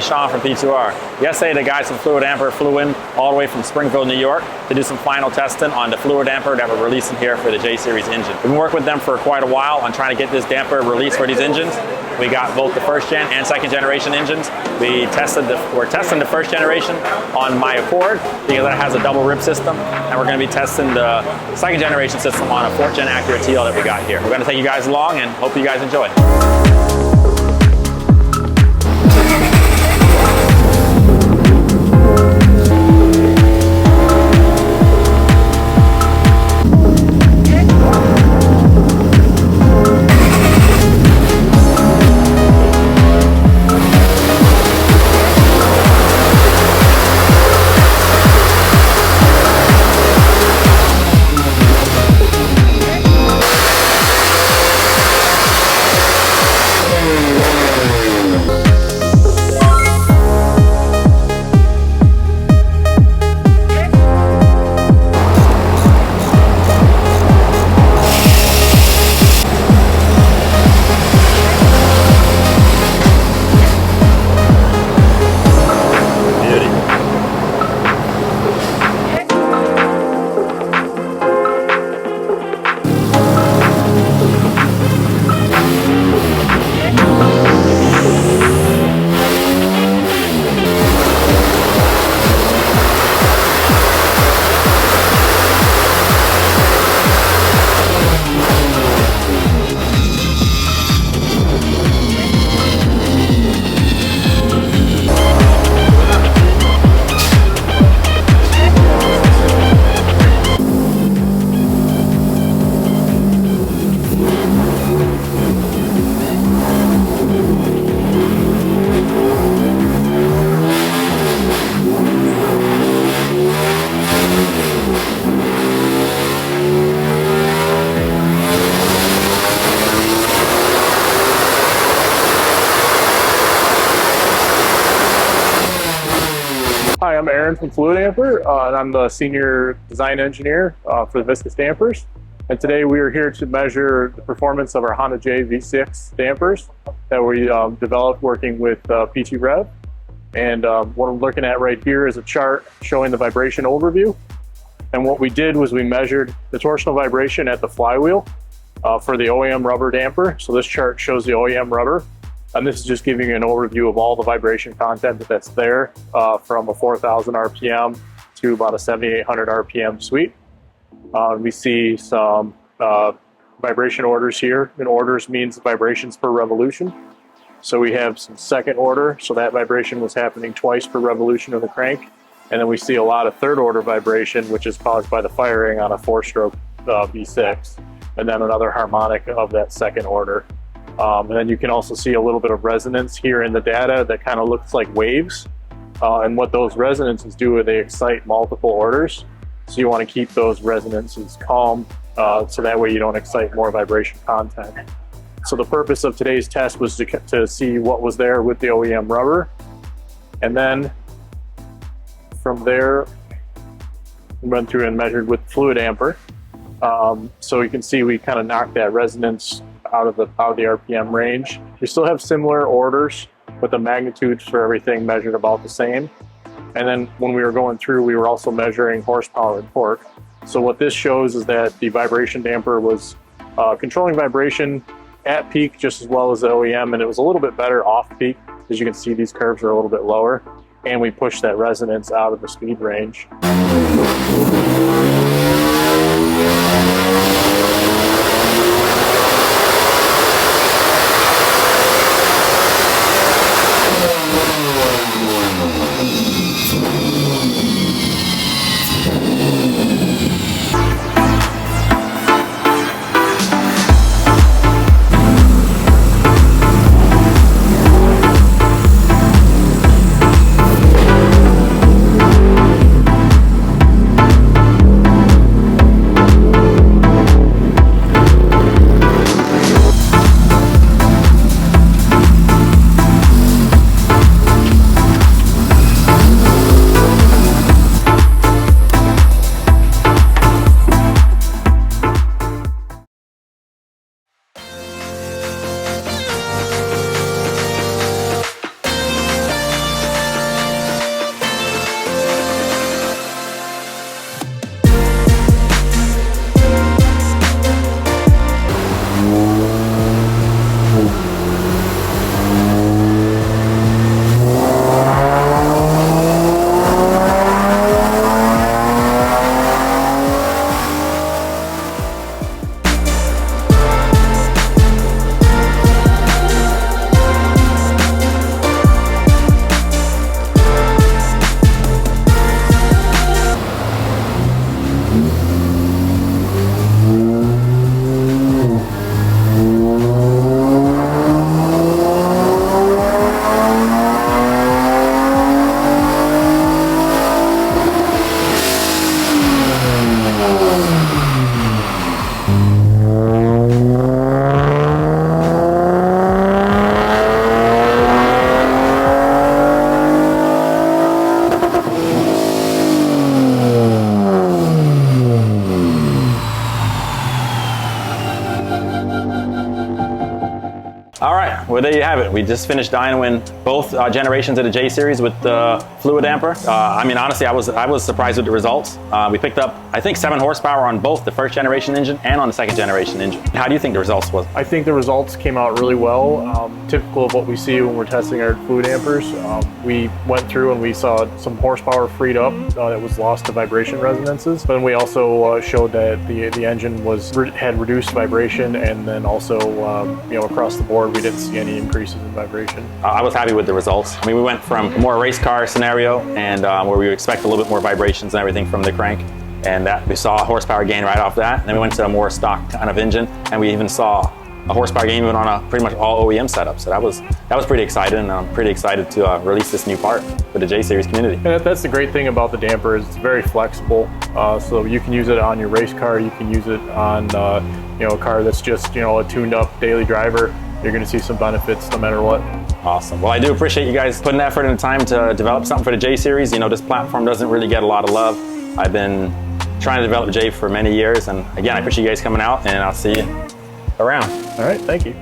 it's Sean from P2R. Yesterday, the guys from Fluidampr flew in all the way from Springfield, New York to do some final testing on the Fluidampr that we're releasing here for the J-Series engine. We've been working with them for quite a while on trying to get this damper released for these engines. We got both the first gen and second generation engines. We're testing the first generation on my Accord because it has a double rib system, and we're going to be testing the second generation system on a 4th gen Acura TL that we got here. We're going to take you guys along and hope you guys enjoy. Hi, I'm Aaron from Fluidampr, and I'm the Senior Design Engineer for the viscous dampers. And today we are here to measure the performance of our Honda J V6 dampers that we developed working with PT Rev. And what I'm looking at right here is a chart showing the vibration overview. And what we did was we measured the torsional vibration at the flywheel for the OEM rubber damper. So this chart shows the OEM rubber. And this is just giving you an overview of all the vibration content that's there from a 4,000 RPM to about a 7,800 RPM suite. We see some vibration orders here, and orders means vibrations per revolution. So we have some second order, so that vibration was happening twice per revolution of the crank. And then we see a lot of third order vibration, which is caused by the firing on a 4-stroke V6, and then another harmonic of that second order. And then you can also see a little bit of resonance here in the data that kind of looks like waves. And what those resonances do is they excite multiple orders. So you want to keep those resonances calm so that way you don't excite more vibration content. So the purpose of today's test was to see what was there with the OEM rubber. And then from there, we went through and measured with Fluidampr. So you can see we kind of knocked that resonance out of the RPM range. We still have similar orders, but the magnitudes for everything measured about the same. And then when we were going through, we were also measuring horsepower and torque. So what this shows is that the vibration damper was controlling vibration at peak just as well as the OEM, and it was a little bit better off peak. As you can see, these curves are a little bit lower, and we pushed that resonance out of the speed range. All right, well there you have it. We just finished dynoing both generations of the J series with the Fluidampr. I mean, honestly, I was surprised with the results. We picked up, I think, 7 horsepower on both the first generation engine and on the second generation engine. How do you think the results was? I think the results came out really well. Typical of what we see when we're testing our Fluidamprs. We went through and we saw some horsepower freed up that was lost to vibration resonances. But then we also showed that the engine had reduced vibration, and then also across the board we didn't see any increases in vibration. I was happy with the results. I mean, we went from a more race car scenario and where we would expect a little bit more vibrations and everything from the crank, and that we saw a horsepower gain right off that. And then we went to a more stock kind of engine, and we even saw a horsepower gain even on a pretty much all OEM setup. So that was pretty exciting, and I'm pretty excited to release this new part for the J Series community. And that's the great thing about the damper is it's very flexible. So you can use it on your race car, you can use it on a car that's just a tuned up daily driver. You're going to see some benefits no matter what. Awesome. Well, I do appreciate you guys putting effort and time to develop something for the J Series. This platform doesn't really get a lot of love. I've been trying to develop J for many years, and again, I appreciate you guys coming out, and I'll see you around. All right, thank you.